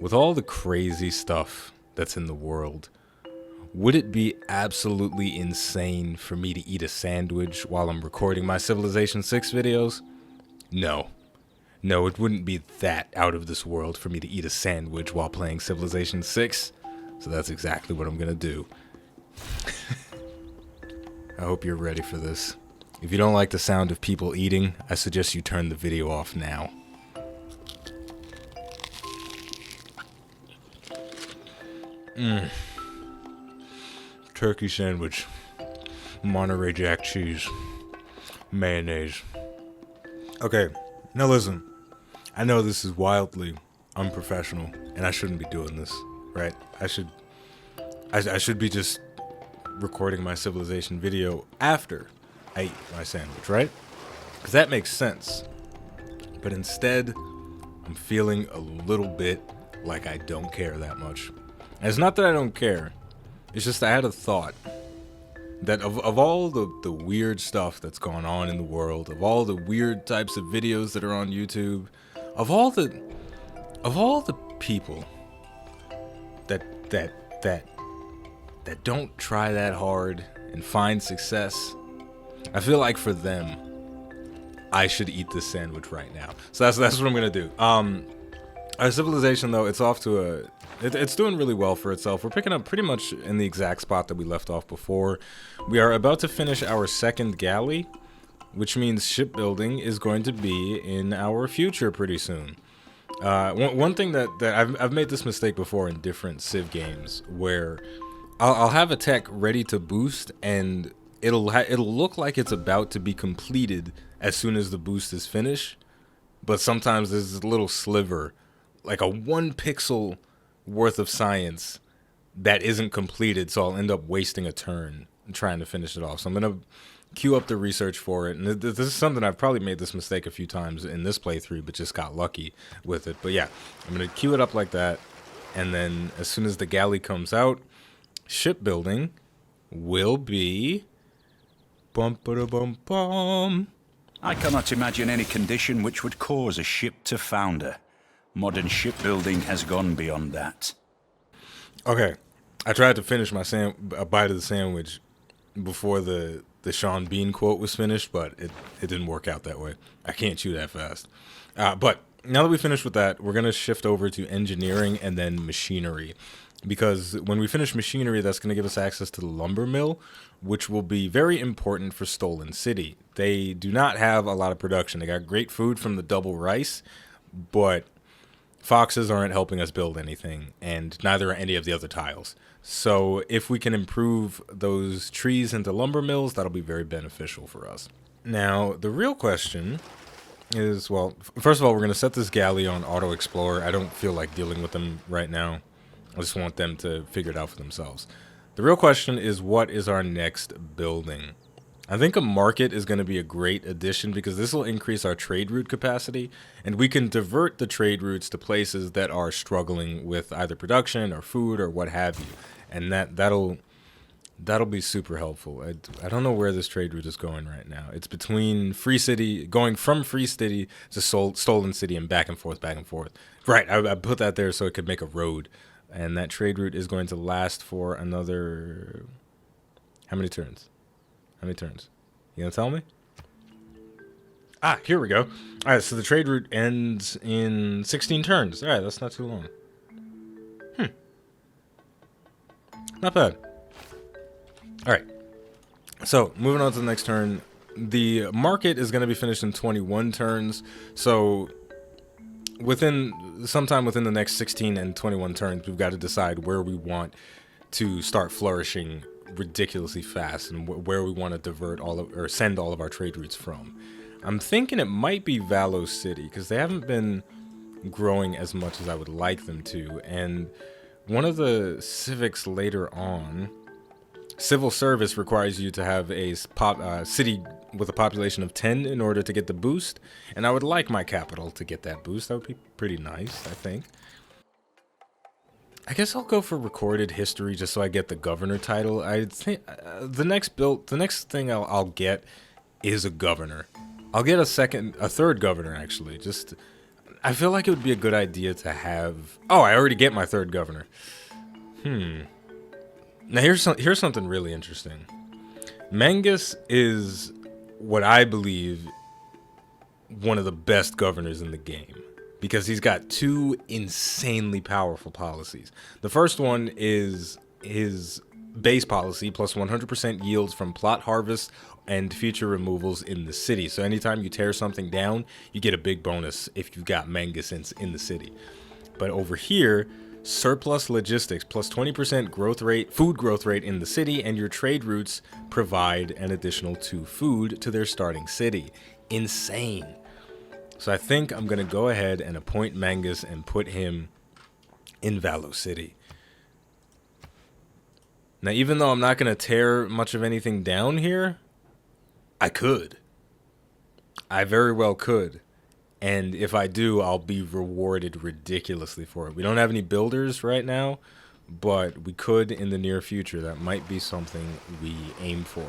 With all the crazy stuff that's in the world, would it be absolutely insane for me to eat a sandwich while I'm recording my Civilization VI videos? No. No, it wouldn't be that out of this world for me to eat a sandwich while playing Civilization VI. So that's exactly what I'm gonna do. I hope you're ready for this. If you don't like the sound of people eating, I suggest you turn the video off now. Turkey sandwich, Monterey Jack cheese, mayonnaise. Okay, now listen. I know this is wildly unprofessional, and I shouldn't be doing this, right? I should be just recording my Civilization video after I eat my sandwich, right? Because that makes sense. But instead, I'm feeling a little bit like I don't care that much. And it's not that I don't care. It's just I had a thought that of all the weird stuff that's going on in the world, of all the weird types of videos that are on YouTube, of all the people that don't try that hard and find success, I feel like for them, I should eat this sandwich right now. So that's what I'm gonna do. Our Civilization, though, it's off to it's doing really well for itself. We're picking up pretty much in the exact spot that we left off before. We are about to finish our second galley, which means shipbuilding is going to be in our future pretty soon. One thing that I've made this mistake before in different Civ games, where I'll have a tech ready to boost, and it'll look like it's about to be completed as soon as the boost is finished, but sometimes there's this little sliver, like a 1 pixel worth of science that isn't completed, so I'll end up wasting a turn trying to finish it off. So I'm gonna queue up the research for it, and this is something I've probably made this mistake a few times in this playthrough, but just got lucky with it. But yeah, I'm gonna queue it up like that, and then as soon as the galley comes out, shipbuilding will be bum-ba-da-bum-bum. I cannot imagine any condition which would cause a ship to founder. Modern shipbuilding has gone beyond that. Okay, I tried to finish my a bite of the sandwich before the Sean Bean quote was finished, but it didn't work out that way. I can't chew that fast. But now that we finished with that, we're going to shift over to engineering and then machinery. Because when we finish machinery, that's going to give us access to the lumber mill, which will be very important for Stolen City. They do not have a lot of production. They got great food from the double rice, but foxes aren't helping us build anything, and neither are any of the other tiles. So if we can improve those trees into lumber mills, that'll be very beneficial for us. Now, the real question is, well, first of all, we're going to set this galley on auto explorer. I don't feel like dealing with them right now. I just want them to figure it out for themselves. The real question is, what is our next building? I think a market is going to be a great addition because this will increase our trade route capacity, and we can divert the trade routes to places that are struggling with either production or food or what have you, and that'll be super helpful. I don't know where this trade route is going right now. It's between Free City, going from Free City to Stolen City and back and forth, back and forth. Right, I put that there so it could make a road, and that trade route is going to last for another... How many turns? How many turns? You gonna tell me? Ah, here we go. All right, so the trade route ends in 16 turns. All right, that's not too long. Not bad. All right. So, moving on to the next turn. The market is going to be finished in 21 turns. So, sometime within the next 16 and 21 turns, we've got to decide where we want to start flourishing ridiculously fast and where we want to divert or send all of our trade routes from. I'm thinking it might be Valos City because they haven't been growing as much as I would like them to, and one of the civics later on, civil service, requires you to have a city with a population of 10 in order to get the boost, and I would like my capital to get that boost. That would be pretty nice, I think. I guess I'll go for recorded history just so I get the governor title. I think the next thing I'll get is a governor. I'll get a third governor actually. I feel like it would be a good idea to have... Oh, I already get my third governor. Now here's something really interesting. Mangus is what I believe one of the best governors in the game, because he's got two insanely powerful policies. The first one is his base policy, plus 100% yields from plot harvest and future removals in the city. So anytime you tear something down, you get a big bonus if you've got Mangus in the city. But over here, surplus logistics, plus 20% growth rate, food growth rate in the city, and your trade routes provide an additional 2 food to their starting city. Insane. So I think I'm going to go ahead and appoint Mangus and put him in Valo City. Now, even though I'm not going to tear much of anything down here, I could. I very well could. And if I do, I'll be rewarded ridiculously for it. We don't have any builders right now, but we could in the near future. That might be something we aim for.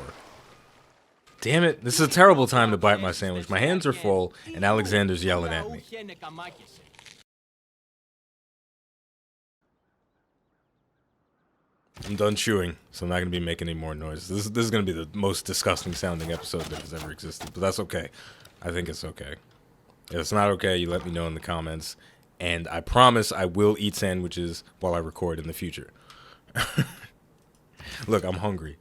Damn it, this is a terrible time to bite my sandwich. My hands are full, and Alexander's yelling at me. I'm done chewing, so I'm not going to be making any more noise. This is going to be the most disgusting sounding episode that has ever existed, but that's okay. I think it's okay. If it's not okay, you let me know in the comments, and I promise I will eat sandwiches while I record in the future. Look, I'm hungry.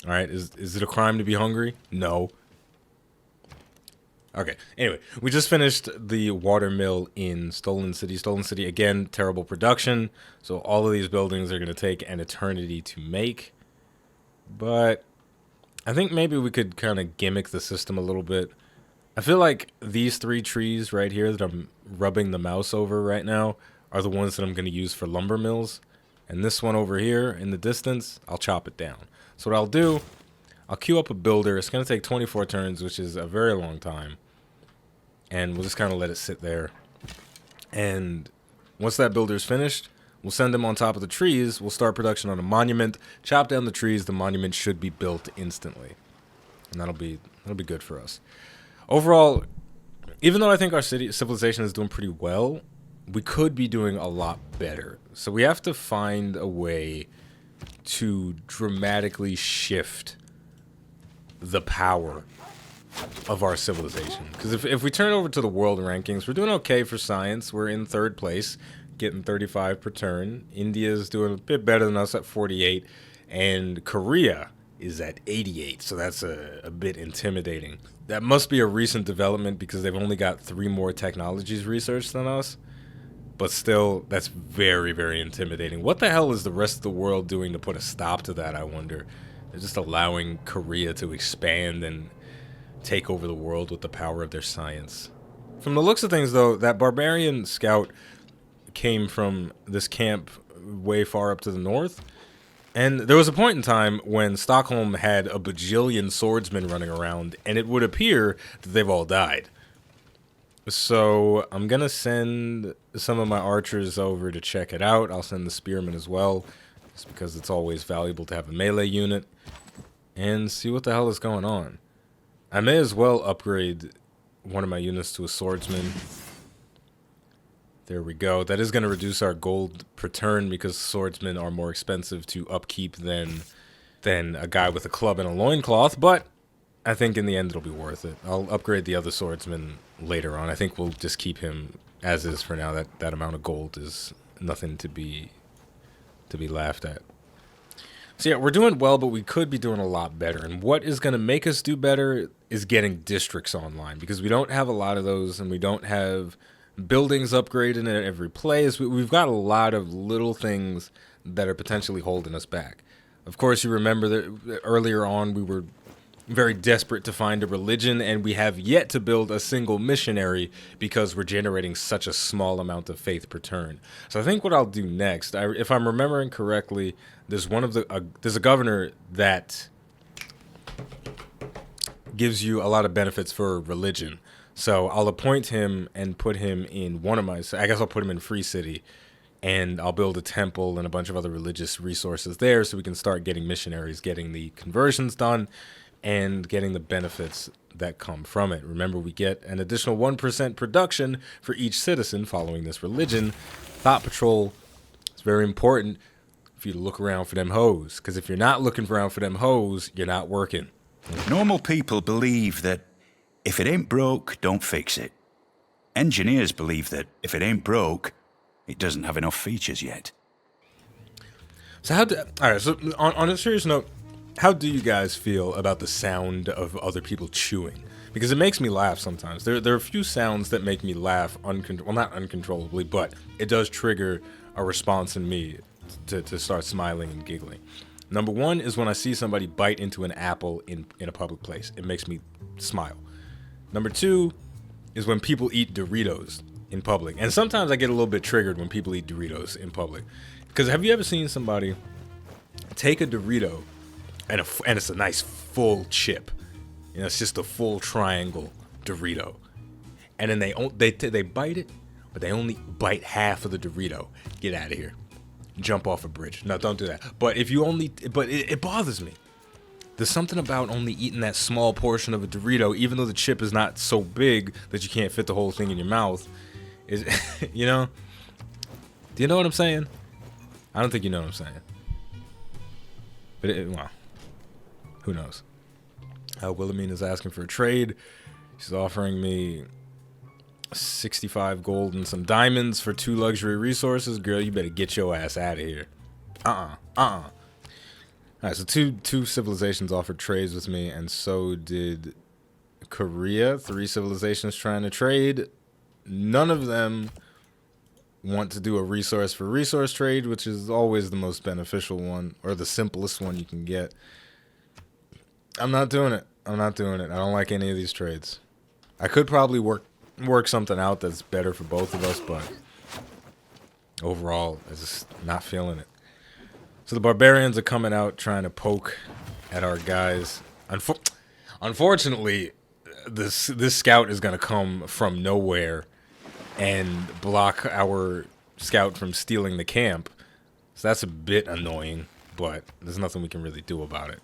All right, is it a crime to be hungry? No. Okay, anyway, we just finished the water mill in Stolen City. Stolen City, again, terrible production. So all of these buildings are going to take an eternity to make. But I think maybe we could kind of gimmick the system a little bit. I feel like these 3 trees right here that I'm rubbing the mouse over right now are the ones that I'm going to use for lumber mills. And this one over here in the distance, I'll chop it down. So what I'll do, I'll queue up a builder. It's going to take 24 turns, which is a very long time. And we'll just kind of let it sit there. And once that builder's finished, we'll send them on top of the trees. We'll start production on a monument. Chop down the trees. The monument should be built instantly. And that'll be good for us. Overall, even though I think our civilization is doing pretty well, we could be doing a lot better. So we have to find a way to dramatically shift the power of our civilization. Because if we turn over to the world rankings, we're doing okay for science. We're in 3rd place, getting 35 per turn. India's doing a bit better than us at 48. And Korea is at 88, so that's a bit intimidating. That must be a recent development because they've only got 3 more technologies researched than us. But still, that's very, very intimidating. What the hell is the rest of the world doing to put a stop to that, I wonder? They're just allowing Korea to expand and take over the world with the power of their science. From the looks of things, though, that barbarian scout came from this camp way far up to the north. And there was a point in time when Stockholm had a bajillion swordsmen running around, and it would appear that they've all died. So I'm going to send some of my archers over to check it out. I'll send the spearmen as well, just because it's always valuable to have a melee unit, and see what the hell is going on. I may as well upgrade one of my units to a swordsman. There we go. That is going to reduce our gold per turn because swordsmen are more expensive to upkeep than a guy with a club and a loincloth, but I think in the end it'll be worth it. I'll upgrade the other swordsman later on. I think we'll just keep him as is for now. That amount of gold is nothing to be laughed at. So yeah, we're doing well, but we could be doing a lot better. And what is going to make us do better is getting districts online, because we don't have a lot of those, and we don't have buildings upgraded at every place. We've got a lot of little things that are potentially holding us back. Of course, you remember that earlier on we were very desperate to find a religion, and we have yet to build a single missionary because we're generating such a small amount of faith per turn. So I think what I'll do next, if I'm remembering correctly, there's a governor that gives you a lot of benefits for religion. So I'll appoint him and put him in I guess I'll put him in Free City, and I'll build a temple and a bunch of other religious resources there so we can start getting missionaries, getting the conversions done. and getting the benefits that come from it. Remember, we get an additional 1% production for each citizen following this religion. Thought Patrol, it's very important for you to look around for them hoes, because if you're not looking around for them hoes, you're not working. Normal people believe that if it ain't broke, don't fix it. Engineers believe that if it ain't broke, it doesn't have enough features yet. So alright, so on a serious note, how do you guys feel about the sound of other people chewing? Because it makes me laugh sometimes. There are a few sounds that make me laugh, not uncontrollably, but it does trigger a response in me to start smiling and giggling. Number one is when I see somebody bite into an apple in a public place. It makes me smile. Number two is when people eat Doritos in public. And sometimes I get a little bit triggered when people eat Doritos in public. Because have you ever seen somebody take a Dorito and it's a nice full chip? You know, it's just a full triangle Dorito. And then they bite it, but they only bite half of the Dorito. Get out of here. Jump off a bridge. No, don't do that. But it bothers me. There's something about only eating that small portion of a Dorito, even though the chip is not so big that you can't fit the whole thing in your mouth. Is you know? Do you know what I'm saying? I don't think you know what I'm saying. But well, who knows? Wilhelmina's asking for a trade. She's offering me 65 gold and some diamonds for 2 luxury resources. Girl, you better get your ass out of here. Alright, so two civilizations offered trades with me, and so did Korea. 3 civilizations trying to trade. None of them want to do a resource for resource trade, which is always the most beneficial one, or the simplest one you can get. I'm not doing it. I don't like any of these trades. I could probably work something out that's better for both of us, but overall, I'm just not feeling it. So the barbarians are coming out trying to poke at our guys. Unfortunately, this scout is going to come from nowhere and block our scout from stealing the camp. So that's a bit annoying, but there's nothing we can really do about it.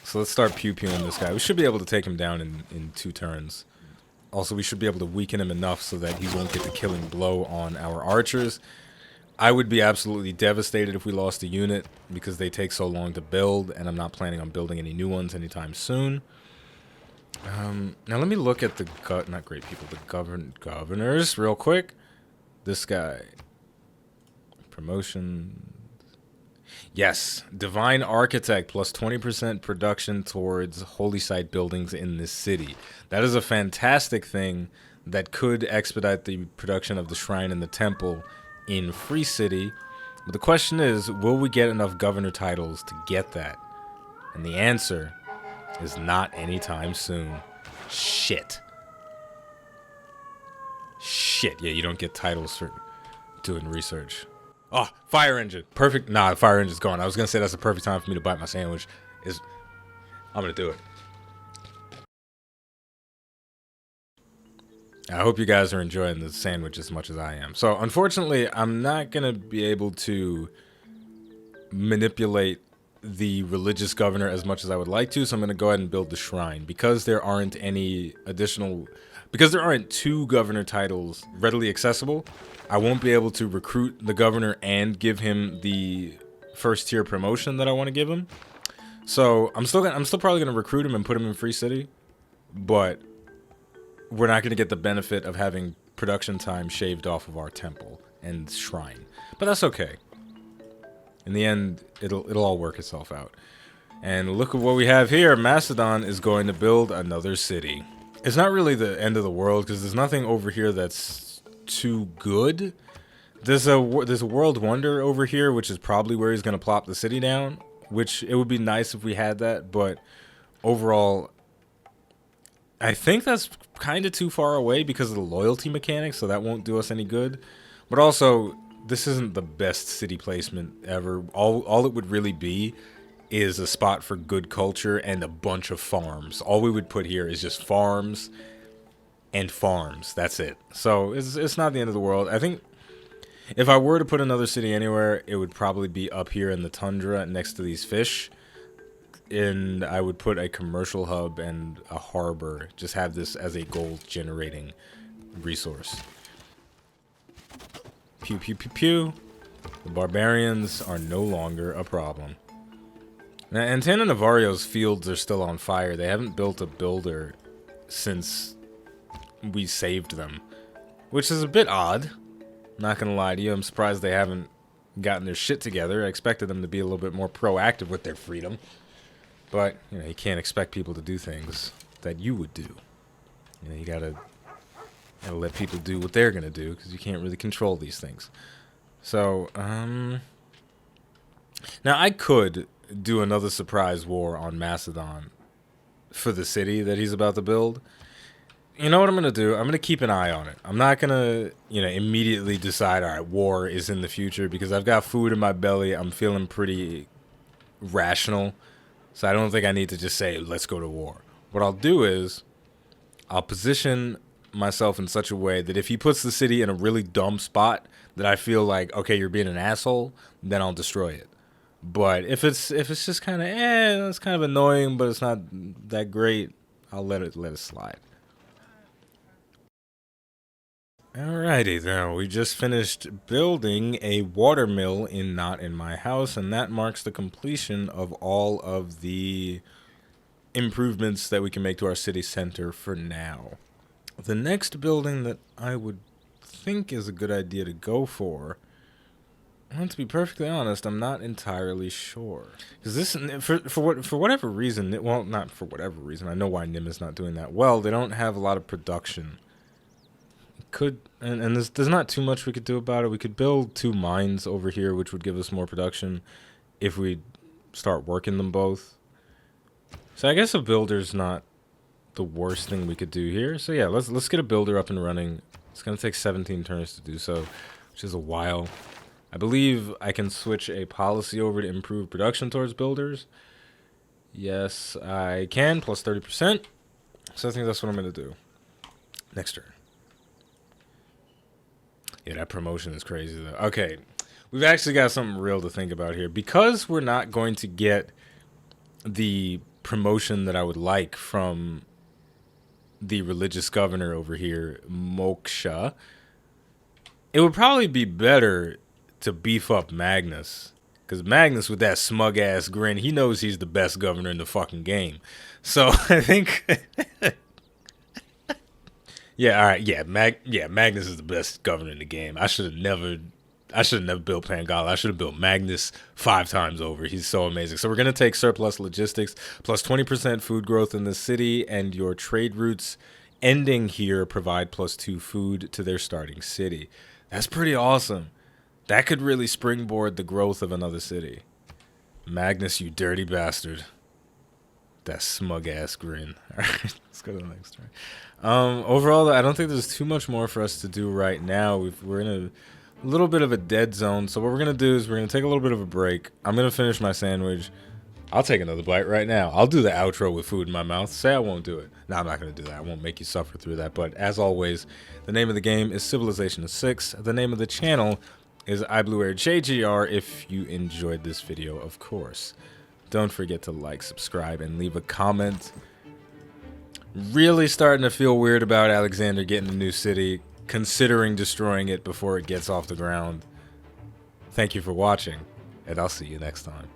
So let's start pew-pewing this guy. We should be able to take him down in 2 turns. Also, we should be able to weaken him enough so that he won't get the killing blow on our archers. I would be absolutely devastated if we lost a unit because they take so long to build, and I'm not planning on building any new ones anytime soon. Now let me look at the governors real quick. This guy. Promotion. Yes, Divine Architect plus 20% production towards holy site buildings in this city. That is a fantastic thing that could expedite the production of the shrine and the temple in Free City. But the question is, will we get enough governor titles to get that? And the answer is not anytime soon. Shit. Yeah, you don't get titles for doing research. Oh, fire engine. Perfect. Nah, the fire engine's gone. I was going to say that's the perfect time for me to bite my sandwich. I'm going to do it. I hope you guys are enjoying the sandwich as much as I am. So, unfortunately, I'm not going to be able to manipulate the religious governor as much as I would like to, so I'm going to go ahead and build the shrine. Because there aren't 2 governor titles readily accessible, I won't be able to recruit the governor and give him the 1st tier promotion that I want to give him. So I'm still probably going to recruit him and put him in Free City, but we're not going to get the benefit of having production time shaved off of our temple and shrine. But that's okay. In the end, it'll all work itself out. And look at what we have here. Macedon is going to build another city. It's not really the end of the world because there's nothing over here that's too good. There's a world wonder over here, which is probably where he's going to plop the city down, which it would be nice if we had that, but overall I think that's kind of too far away because of the loyalty mechanics, so that won't do us any good. But also, this isn't the best city placement ever. All it would really be is a spot for good culture and a bunch of farms. All we would put here is just farms and farms. That's it. So it's not the end of the world. I think if I were to put another city anywhere, it would probably be up here in the tundra next to these fish. and I would put a commercial hub and a harbor. Just have this as a gold generating resource. Pew pew pew pew. The barbarians are no longer a problem. Now, Antana Navario's fields are still on fire. They haven't built a builder since we saved them, which is a bit odd. Not gonna lie to you, I'm surprised they haven't gotten their shit together. I expected them to be a little bit more proactive with their freedom. But, you know, you can't expect people to do things that you would do. You know, you gotta let people do what they're gonna do, because you can't really control these things. So, now I could do another surprise war on Macedon for the city that he's about to build. You know what I'm going to do? I'm going to keep an eye on it. I'm not going to, you know, immediately decide, all right, war is in the future, because I've got food in my belly. I'm feeling pretty rational. So I don't think I need to just say, let's go to war. What I'll do is I'll position myself in such a way that if he puts the city in a really dumb spot that I feel like, okay, you're being an asshole, then I'll destroy it. But if it's just kind of, it's kind of annoying, but it's not that great, I'll let it slide. Alrighty then, we just finished building a water mill in Not In My House, and that marks the completion of all of the improvements that we can make to our city center for now. The next building that I would think is a good idea to go for, and to be perfectly honest, I'm not entirely sure. Because this, for whatever reason, well, not for whatever reason, I know why Nim is not doing that well. They don't have a lot of production. And there's not too much we could do about it. We could build 2 mines over here, which would give us more production if we start working them both. So I guess a builder's not the worst thing we could do here. So yeah, let's get a builder up and running. It's gonna take 17 turns to do so, which is a while. I believe I can switch a policy over to improve production towards builders. Yes, I can, plus 30%. So I think that's what I'm gonna do. Next turn. Yeah, that promotion is crazy, though. Okay, we've actually got something real to think about here. Because we're not going to get the promotion that I would like from the religious governor over here, Moksha, it would probably be better to beef up Magnus. Because Magnus, with that smug-ass grin, he knows he's the best governor in the fucking game. So, I think... Yeah, all right. Yeah, Magnus is the best governor in the game. I should have never built Pangala. I should have built Magnus 5 times over. He's so amazing. So we're going to take surplus logistics, plus 20% food growth in the city, and your trade routes ending here provide plus 2 food to their starting city. That's pretty awesome. That could really springboard the growth of another city. Magnus, you dirty bastard. That smug-ass grin. All right, let's go to the next turn. Overall, I don't think there's too much more for us to do right now. We're in a little bit of a dead zone. So what we're going to do is we're going to take a little bit of a break. I'm going to finish my sandwich. I'll take another bite right now. I'll do the outro with food in my mouth. Say I won't do it. No, I'm not going to do that. I won't make you suffer through that. But as always, the name of the game is Civilization VI. The name of the channel is iBluairJgR if you enjoyed this video, of course. Don't forget to like, subscribe, and leave a comment. Really starting to feel weird about Alexander getting a new city, considering destroying it before it gets off the ground. Thank you for watching, and I'll see you next time.